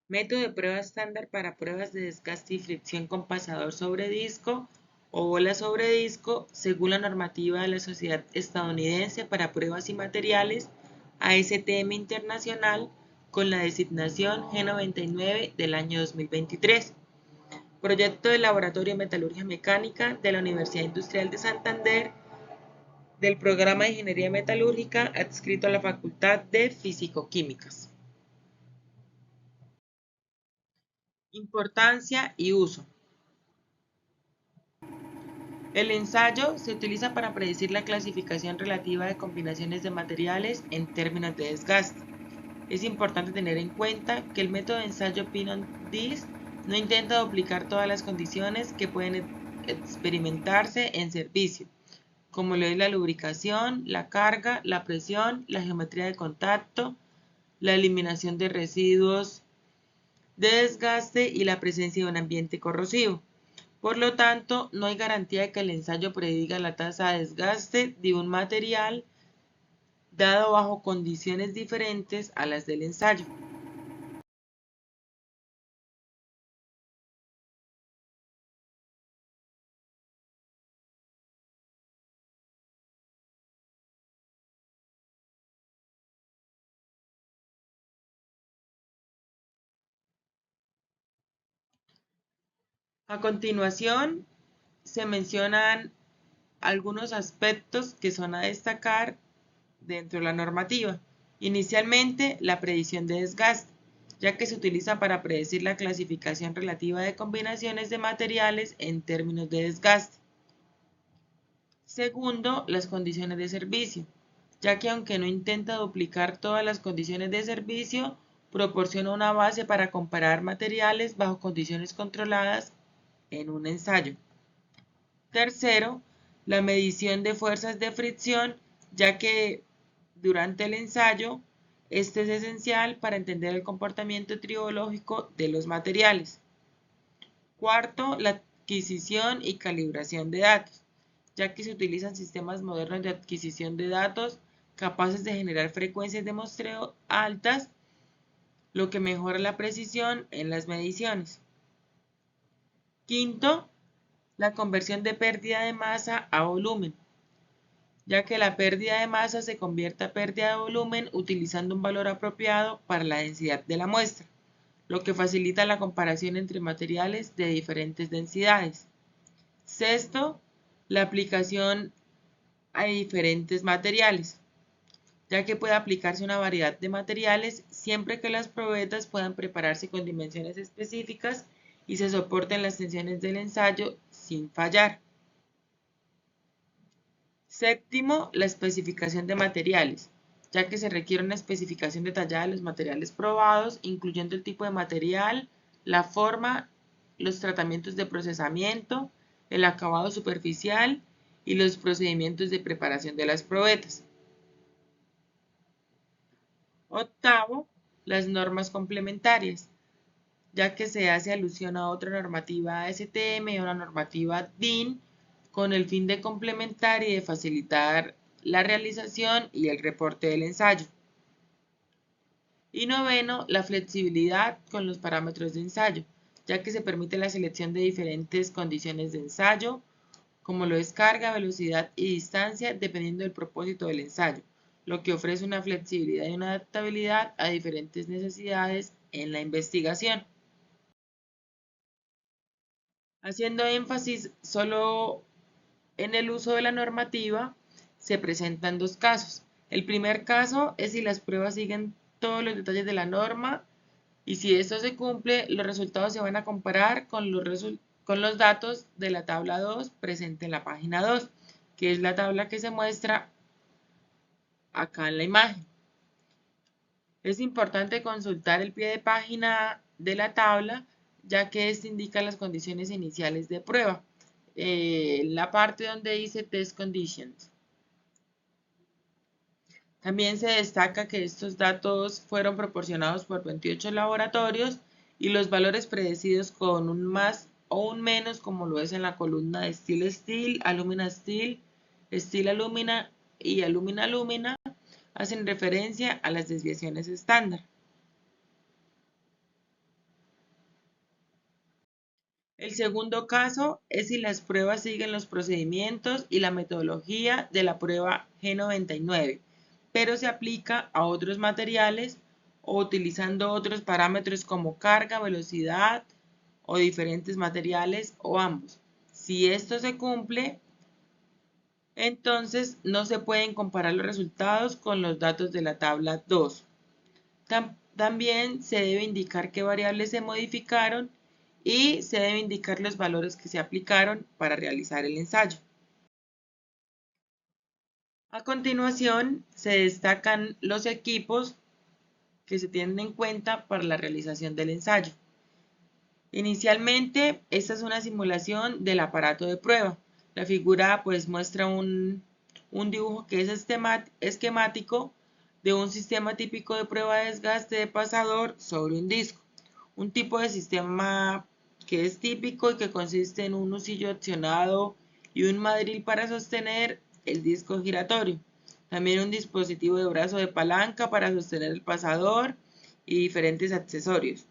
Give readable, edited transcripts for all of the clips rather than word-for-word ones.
Método de prueba estándar para pruebas de desgaste y fricción con pasador sobre disco o bola sobre disco según la normativa de la Sociedad Estadounidense para Pruebas y Materiales ASTM Internacional con la designación G99 del año 2023. Proyecto del Laboratorio de Metalurgia Mecánica de la Universidad Industrial de Santander del Programa de Ingeniería Metalúrgica adscrito a la Facultad de Físico-Químicas. Importancia y uso. El ensayo se utiliza para predecir la clasificación relativa de combinaciones de materiales en términos de desgaste. Es importante tener en cuenta que el método de ensayo Pin-on-Disk no intenta duplicar todas las condiciones que pueden experimentarse en servicio, como lo es la lubricación, la carga, la presión, la geometría de contacto, la eliminación de residuos de desgaste y la presencia de un ambiente corrosivo. Por lo tanto, no hay garantía de que el ensayo prediga la tasa de desgaste de un material dado bajo condiciones diferentes a las del ensayo. A continuación, se mencionan algunos aspectos que son a destacar dentro de la normativa. Inicialmente, la predicción de desgaste, ya que se utiliza para predecir la clasificación relativa de combinaciones de materiales en términos de desgaste. Segundo, las condiciones de servicio, ya que aunque no intenta duplicar todas las condiciones de servicio, proporciona una base para comparar materiales bajo condiciones controladas en un ensayo. Tercero, la medición de fuerzas de fricción, ya que durante el ensayo este es esencial para entender el comportamiento tribológico de los materiales. Cuarto, la adquisición y calibración de datos, ya que se utilizan sistemas modernos de adquisición de datos capaces de generar frecuencias de muestreo altas, lo que mejora la precisión en las mediciones. Quinto, la conversión de pérdida de masa a volumen, ya que la pérdida de masa se convierte a pérdida de volumen utilizando un valor apropiado para la densidad de la muestra, lo que facilita la comparación entre materiales de diferentes densidades. Sexto, la aplicación a diferentes materiales, ya que puede aplicarse una variedad de materiales siempre que las probetas puedan prepararse con dimensiones específicas y se soporten las tensiones del ensayo sin fallar. Séptimo, la especificación de materiales, ya que se requiere una especificación detallada de los materiales probados, incluyendo el tipo de material, la forma, los tratamientos de procesamiento, el acabado superficial y los procedimientos de preparación de las probetas. Octavo, las normas complementarias, ya que se hace alusión a otra normativa ASTM y una normativa DIN con el fin de complementar y de facilitar la realización y el reporte del ensayo. Y noveno, la flexibilidad con los parámetros de ensayo, ya que se permite la selección de diferentes condiciones de ensayo, como lo es carga, velocidad y distancia, dependiendo del propósito del ensayo, lo que ofrece una flexibilidad y una adaptabilidad a diferentes necesidades en la investigación. Haciendo énfasis solo en el uso de la normativa, se presentan dos casos. El primer caso es si las pruebas siguen todos los detalles de la norma y si esto se cumple, los resultados se van a comparar con los datos de la tabla 2 presente en la página 2, que es la tabla que se muestra acá en la imagen. Es importante consultar el pie de página de la tabla, ya que este indica las condiciones iniciales de prueba. La parte donde dice Test Conditions. También se destaca que estos datos fueron proporcionados por 28 laboratorios y los valores predecidos con un más o un menos, como lo es en la columna de Steel Steel, Alumina Steel, Steel Alumina y Alumina Alumina, hacen referencia a las desviaciones estándar. El segundo caso es si las pruebas siguen los procedimientos y la metodología de la prueba G99, pero se aplica a otros materiales o utilizando otros parámetros como carga, velocidad o diferentes materiales o ambos. Si esto se cumple, entonces no se pueden comparar los resultados con los datos de la tabla 2. También se debe indicar qué variables se modificaron y se deben indicar los valores que se aplicaron para realizar el ensayo. A continuación, se destacan los equipos que se tienen en cuenta para la realización del ensayo. Inicialmente, esta es una simulación del aparato de prueba. La figura pues muestra un dibujo que es esquemático de un sistema típico de prueba de desgaste de pasador sobre un disco. Un tipo de sistema que es típico y que consiste en un husillo accionado y un mandril para sostener el disco giratorio. También un dispositivo de brazo de palanca para sostener el pasador y diferentes accesorios.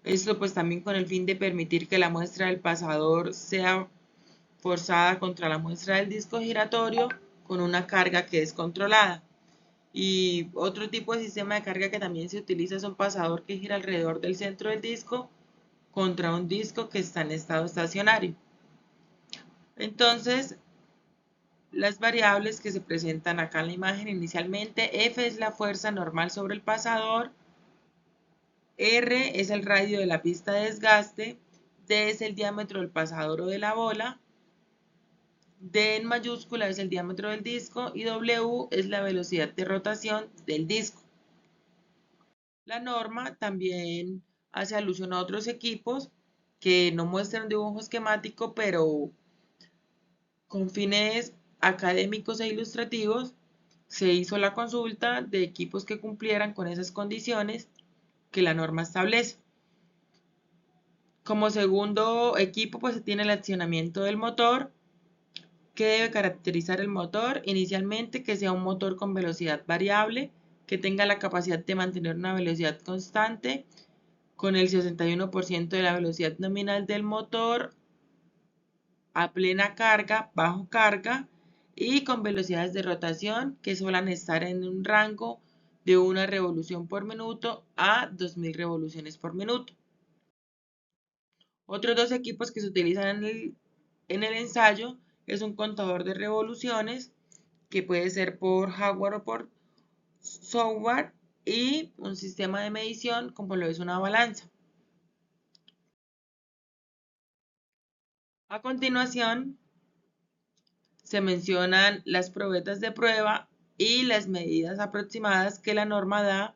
Esto pues también con el fin de permitir que la muestra del pasador sea forzada contra la muestra del disco giratorio con una carga que es controlada. Y otro tipo de sistema de carga que también se utiliza es un pasador que gira alrededor del centro del disco contra un disco que está en estado estacionario. Entonces, las variables que se presentan acá en la imagen inicialmente, F es la fuerza normal sobre el pasador, R es el radio de la pista de desgaste, D es el diámetro del pasador o de la bola, D en mayúscula es el diámetro del disco y W es la velocidad de rotación del disco. La norma también hace alusión a otros equipos que no muestran un dibujo esquemático, pero con fines académicos e ilustrativos se hizo la consulta de equipos que cumplieran con esas condiciones que la norma establece. Como segundo equipo, pues se tiene el accionamiento del motor. ¿Qué debe caracterizar el motor? Inicialmente, que sea un motor con velocidad variable, que tenga la capacidad de mantener una velocidad constante con el 61% de la velocidad nominal del motor a plena carga, bajo carga y con velocidades de rotación que suelen estar en un rango de 1 revolución por minuto a 2000 revoluciones por minuto. Otros dos equipos que se utilizan en el ensayo es un contador de revoluciones que puede ser por hardware o por software y un sistema de medición como lo es una balanza. A continuación se mencionan las probetas de prueba y las medidas aproximadas que la norma da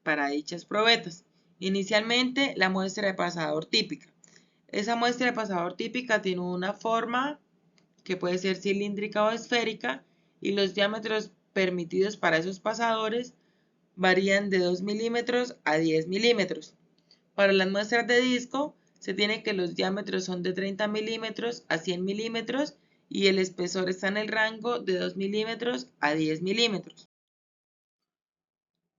para dichas probetas. Inicialmente, la muestra de pasador típica. Esa muestra de pasador típica tiene una forma que puede ser cilíndrica o esférica y los diámetros permitidos para esos pasadores varían de 2 milímetros a 10 milímetros. Para las muestras de disco, se tiene que los diámetros son de 30 milímetros a 100 milímetros y el espesor está en el rango de 2 milímetros a 10 milímetros.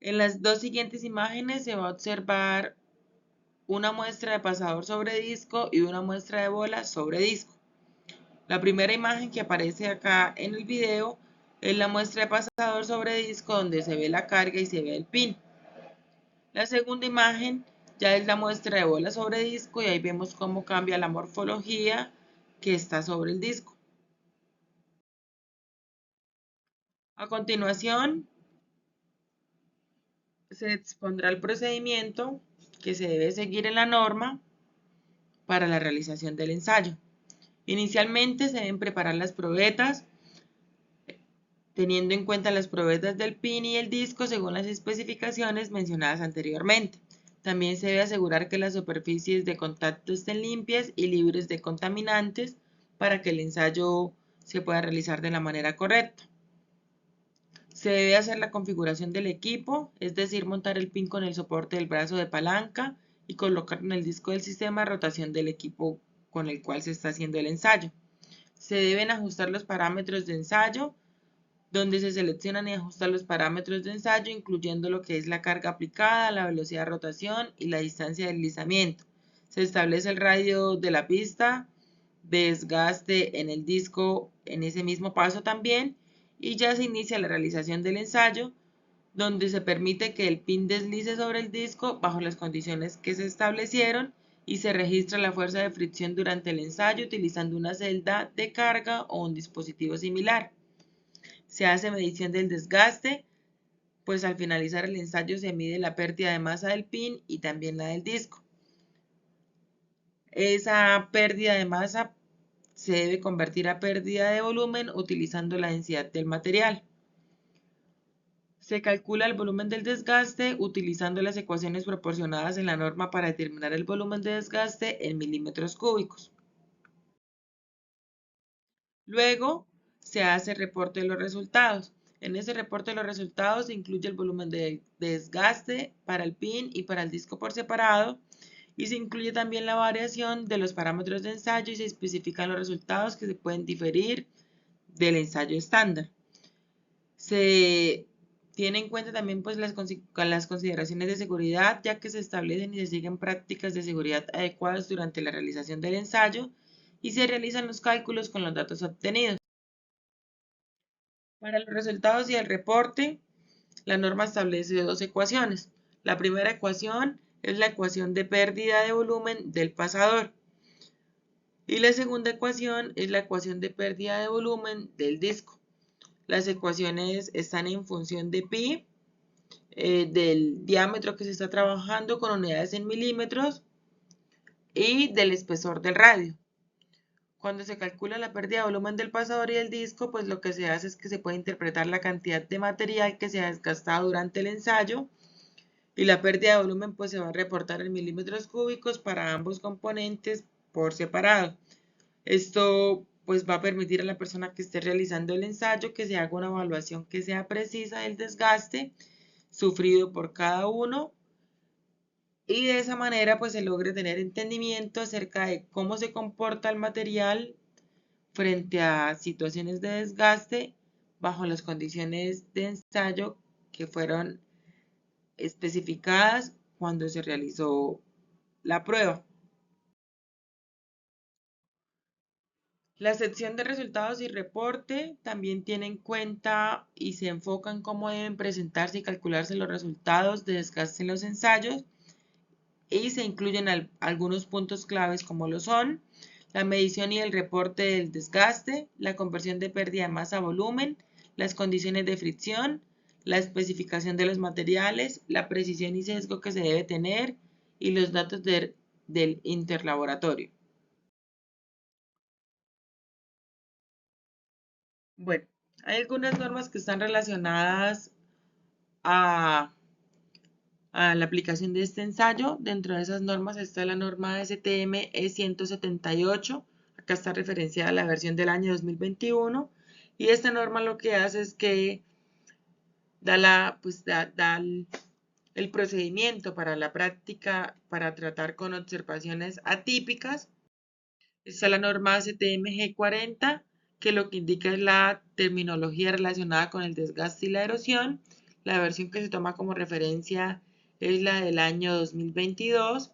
En las dos siguientes imágenes se va a observar una muestra de pasador sobre disco y una muestra de bola sobre disco. La primera imagen que aparece acá en el video es la muestra de pasador sobre disco donde se ve la carga y se ve el pin. La segunda imagen ya es la muestra de bola sobre disco y ahí vemos cómo cambia la morfología que está sobre el disco. A continuación, se expondrá el procedimiento que se debe seguir en la norma para la realización del ensayo. Inicialmente se deben preparar las probetas, teniendo en cuenta las probetas del pin y el disco según las especificaciones mencionadas anteriormente. También se debe asegurar que las superficies de contacto estén limpias y libres de contaminantes para que el ensayo se pueda realizar de la manera correcta. Se debe hacer la configuración del equipo, es decir, montar el pin con el soporte del brazo de palanca y colocar en el disco del sistema de rotación del equipo con el cual se está haciendo el ensayo. Se deben ajustar los parámetros de ensayo, donde se seleccionan y ajustan los parámetros de ensayo, incluyendo lo que es la carga aplicada, la velocidad de rotación y la distancia de deslizamiento. Se establece el radio de la pista, desgaste en el disco en ese mismo paso también, y ya se inicia la realización del ensayo, donde se permite que el pin deslice sobre el disco bajo las condiciones que se establecieron y se registra la fuerza de fricción durante el ensayo utilizando una celda de carga o un dispositivo similar. Se hace medición del desgaste, pues al finalizar el ensayo se mide la pérdida de masa del pin y también la del disco. Esa pérdida de masa se debe convertir a pérdida de volumen utilizando la densidad del material. Se calcula el volumen del desgaste utilizando las ecuaciones proporcionadas en la norma para determinar el volumen de desgaste en milímetros cúbicos. Luego se hace reporte de los resultados. En ese reporte de los resultados se incluye el volumen de desgaste para el pin y para el disco por separado, y se incluye también la variación de los parámetros de ensayo y se especifican los resultados que se pueden diferir del ensayo estándar. Se tiene en cuenta también pues, las consideraciones de seguridad, ya que se establecen y se siguen prácticas de seguridad adecuadas durante la realización del ensayo y se realizan los cálculos con los datos obtenidos. Para los resultados y el reporte, la norma establece dos ecuaciones. La primera ecuación es la ecuación de pérdida de volumen del pasador y la segunda ecuación es la ecuación de pérdida de volumen del disco. Las ecuaciones están en función de pi, del diámetro que se está trabajando con unidades en milímetros y del espesor del radio. Cuando se calcula la pérdida de volumen del pasador y del disco, pues lo que se hace es que se puede interpretar la cantidad de material que se ha desgastado durante el ensayo y la pérdida de volumen pues se va a reportar en milímetros cúbicos para ambos componentes por separado. Esto pues va a permitir a la persona que esté realizando el ensayo que se haga una evaluación que sea precisa del desgaste sufrido por cada uno y de esa manera pues se logre tener entendimiento acerca de cómo se comporta el material frente a situaciones de desgaste bajo las condiciones de ensayo que fueron especificadas cuando se realizó la prueba. La sección de resultados y reporte también tiene en cuenta y se enfoca en cómo deben presentarse y calcularse los resultados de desgaste en los ensayos y se incluyen algunos puntos claves como lo son la medición y el reporte del desgaste, la conversión de pérdida de masa a volumen, las condiciones de fricción, la especificación de los materiales, la precisión y sesgo que se debe tener y los datos del interlaboratorio. Bueno, hay algunas normas que están relacionadas a, a la aplicación de este ensayo. Dentro de esas normas está la norma STM E178. Acá está referenciada la versión del año 2021. Y esta norma lo que hace es que da el procedimiento para la práctica para tratar con observaciones atípicas. Está la norma STM-G40, que lo que indica es la terminología relacionada con el desgaste y la erosión. La versión que se toma como referencia es la del año 2022.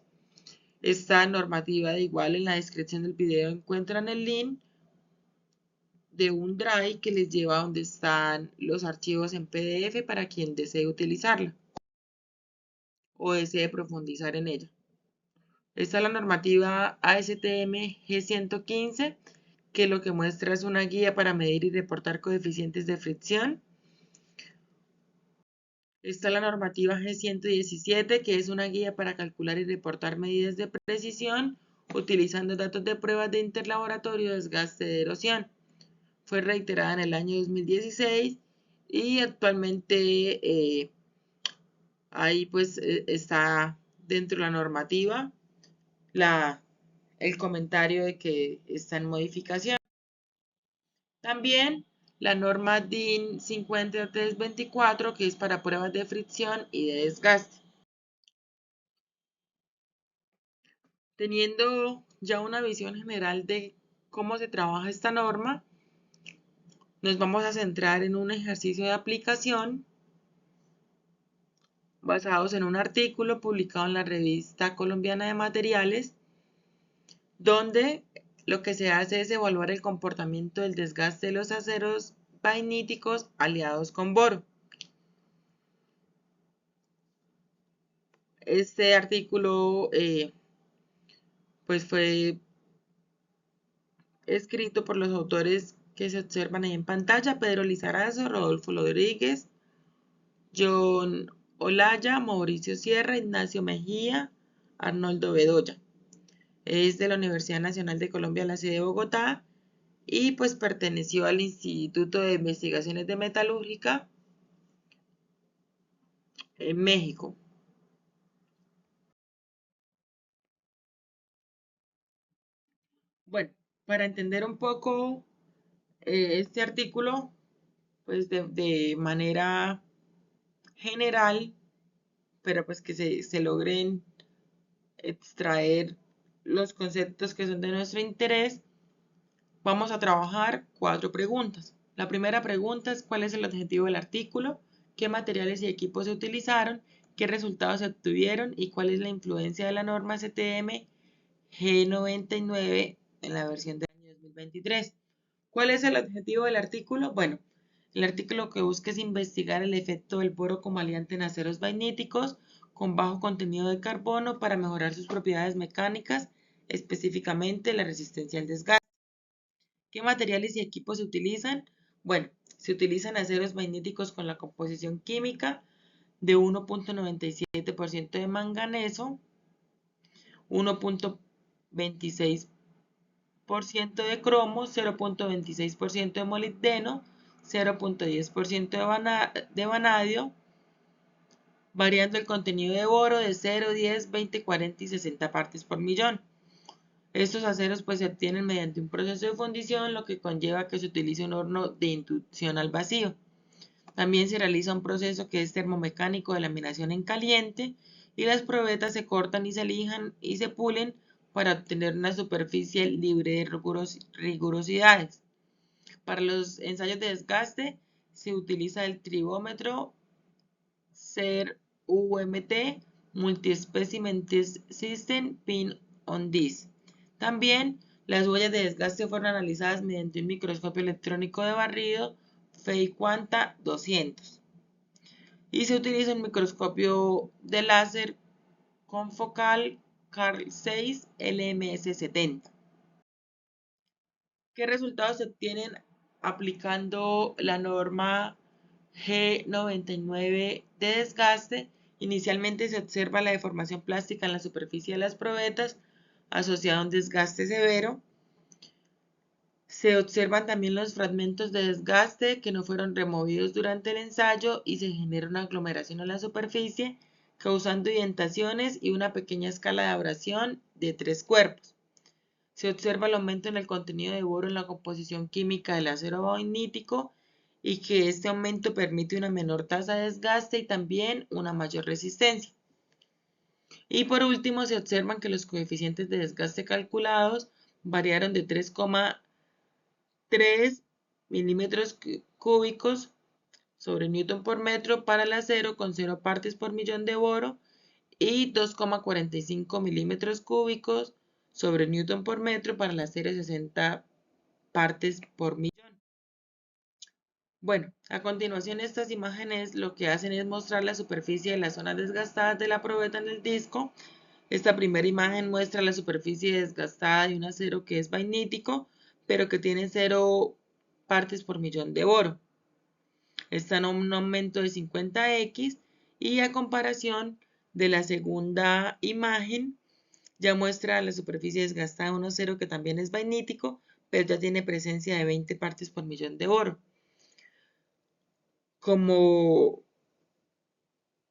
Esta normativa, de igual, en la descripción del video encuentran el link de un drive que les lleva a donde están los archivos en PDF para quien desee utilizarla o desee profundizar en ella. Esta es la normativa ASTM G115, que lo que muestra es una guía para medir y reportar coeficientes de fricción. Está la normativa G117, que es una guía para calcular y reportar medidas de precisión utilizando datos de pruebas de interlaboratorio de desgaste de erosión. Fue reiterada en el año 2016 y actualmente ahí pues está dentro de la normativa el comentario de que está en modificación. También la norma DIN 5324, que es para pruebas de fricción y de desgaste. Teniendo ya una visión general de cómo se trabaja esta norma, nos vamos a centrar en un ejercicio de aplicación basados en un artículo publicado en la Revista Colombiana de Materiales donde lo que se hace es evaluar el comportamiento del desgaste de los aceros vainíticos aliados con boro. Este artículo pues fue escrito por los autores que se observan ahí en pantalla: Pedro Lizarazo, Rodolfo Rodríguez, John Olaya, Mauricio Sierra, Ignacio Mejía, Arnoldo Bedoya. Es de la Universidad Nacional de Colombia, la sede de Bogotá, y pues perteneció al Instituto de Investigaciones de Metalúrgica en México. Bueno, para entender un poco este artículo, pues de manera general, pero pues que se logren extraer los conceptos que son de nuestro interés, vamos a trabajar 4 preguntas. La primera pregunta es: ¿cuál es el objetivo del artículo? ¿Qué materiales y equipos se utilizaron? ¿Qué resultados se obtuvieron? ¿Y cuál es la influencia de la norma STM G99 en la versión del año 2023? ¿Cuál es el objetivo del artículo? Bueno, el artículo que busca es investigar el efecto del boro como aliante en aceros vainíticos con bajo contenido de carbono para mejorar sus propiedades mecánicas, específicamente la resistencia al desgaste. ¿Qué materiales y equipos se utilizan? Bueno, se utilizan aceros magnéticos con la composición química de 1.97% de manganeso, 1.26% de cromo, 0.26% de molibdeno, 0.10% de vanadio, variando el contenido de boro de 0, 10, 20, 40 y 60 partes por millón. Estos aceros pues se obtienen mediante un proceso de fundición, lo que conlleva que se utilice un horno de inducción al vacío. También se realiza un proceso que es termomecánico de laminación en caliente, y las probetas se cortan y se lijan y se pulen para obtener una superficie libre de rigurosidades. Para los ensayos de desgaste se utiliza el tribómetro CER-UMT Multi-Specimen Test System Pin on Disc. También las huellas de desgaste fueron analizadas mediante un microscopio electrónico de barrido FEI-Quanta 200. Y se utiliza un microscopio de láser confocal Carl 6 LMS70. ¿Qué resultados se obtienen aplicando la norma G99 de desgaste? Inicialmente se observa la deformación plástica en la superficie de las probetas asociada a un desgaste severo. Se observan también los fragmentos de desgaste que no fueron removidos durante el ensayo y se genera una aglomeración en la superficie, causando indentaciones y una pequeña escala de abrasión de 3 cuerpos. Se observa el aumento en el contenido de boro en la composición química del acero vainítico y que este aumento permite una menor tasa de desgaste y también una mayor resistencia. Y por último, se observan que los coeficientes de desgaste calculados variaron de 3,3 milímetros cúbicos sobre newton por metro para el acero con 0 partes por millón de boro y 2,45 milímetros cúbicos sobre newton por metro para el acero 60 partes por millón. Bueno, a continuación estas imágenes lo que hacen es mostrar la superficie de las zonas desgastadas de la probeta en el disco. Esta primera imagen muestra la superficie desgastada de un acero que es vainítico, pero que tiene 0 partes por millón de boro. Está en un aumento de 50x, y a comparación de la segunda imagen ya muestra la superficie desgastada de un acero que también es vainítico, pero ya tiene presencia de 20 partes por millón de boro. Como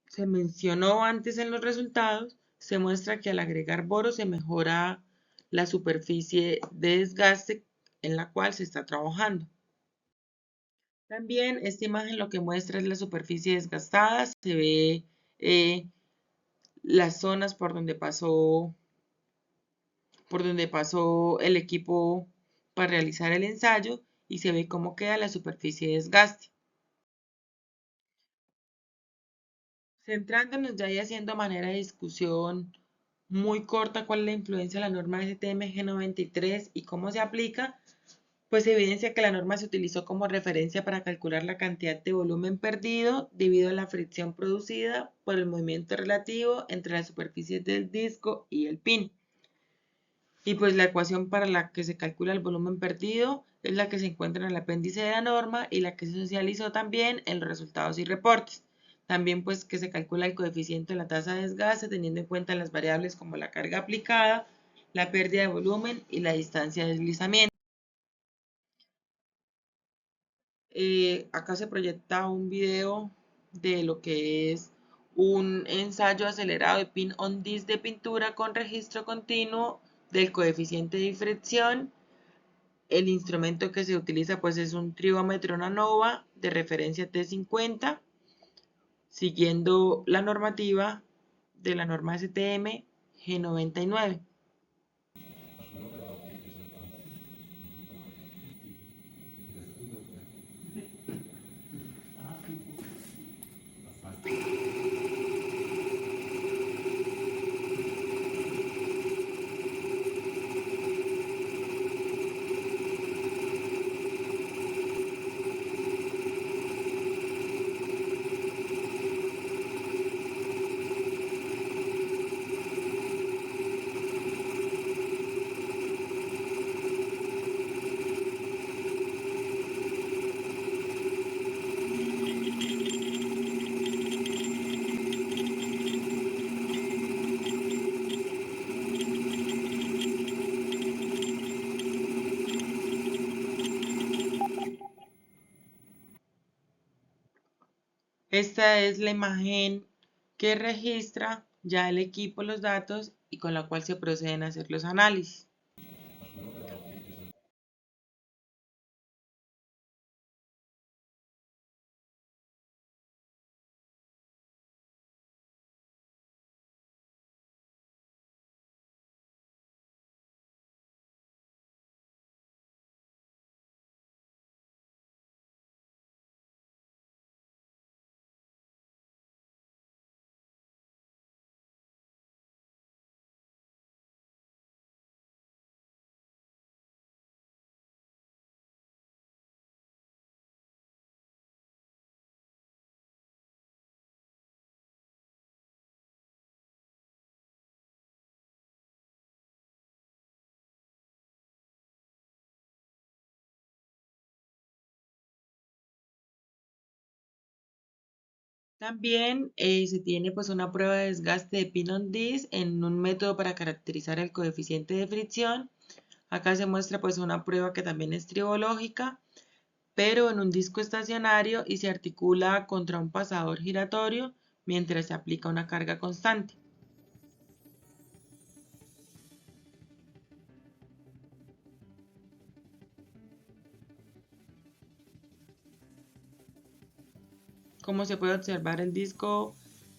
se mencionó antes en los resultados, se muestra que al agregar boro se mejora la superficie de desgaste en la cual se está trabajando. También esta imagen lo que muestra es la superficie desgastada. Se ve las zonas por donde pasó el equipo para realizar el ensayo, y se ve cómo queda la superficie de desgaste. Centrándonos ya y haciendo manera de discusión muy corta cuál es la influencia de la norma STM G93 y cómo se aplica, pues evidencia que la norma se utilizó como referencia para calcular la cantidad de volumen perdido debido a la fricción producida por el movimiento relativo entre las superficies del disco y el pin. Y pues la ecuación para la que se calcula el volumen perdido es la que se encuentra en el apéndice de la norma y la que se socializó también en los resultados y reportes. También pues que se calcula el coeficiente de la tasa de desgaste teniendo en cuenta las variables como la carga aplicada, la pérdida de volumen y la distancia de deslizamiento. Acá se proyecta un video de lo que es un ensayo acelerado de pin on disc de pintura con registro continuo del coeficiente de fricción. El instrumento que se utiliza pues es un triómetro Nanova de referencia T50, siguiendo la normativa de la norma STM G99. Esta es la imagen que registra ya el equipo los datos y con la cual se proceden a hacer los análisis. También se tiene pues una prueba de desgaste de pin on disc en un método para caracterizar el coeficiente de fricción. Acá se muestra pues una prueba que también es tribológica, pero en un disco estacionario y se articula contra un pasador giratorio mientras se aplica una carga constante. Como se puede observar, el disco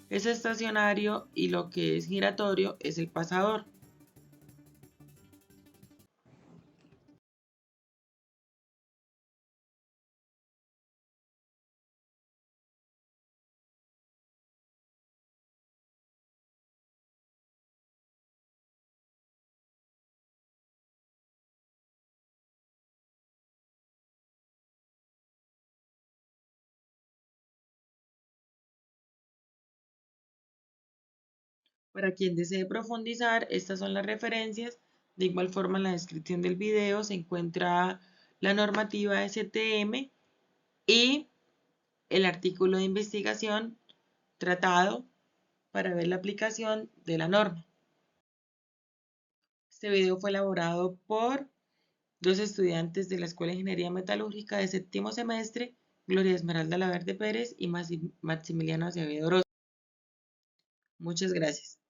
es estacionario y lo que es giratorio es el pasador. Para quien desee profundizar, estas son las referencias. De igual forma, en la descripción del video se encuentra la normativa STM y el artículo de investigación tratado para ver la aplicación de la norma. Este video fue elaborado por dos estudiantes de la Escuela de Ingeniería Metalúrgica de séptimo semestre, Gloria Esmeralda Laverde Pérez y Maximiliano Acevedo Orozco. Muchas gracias.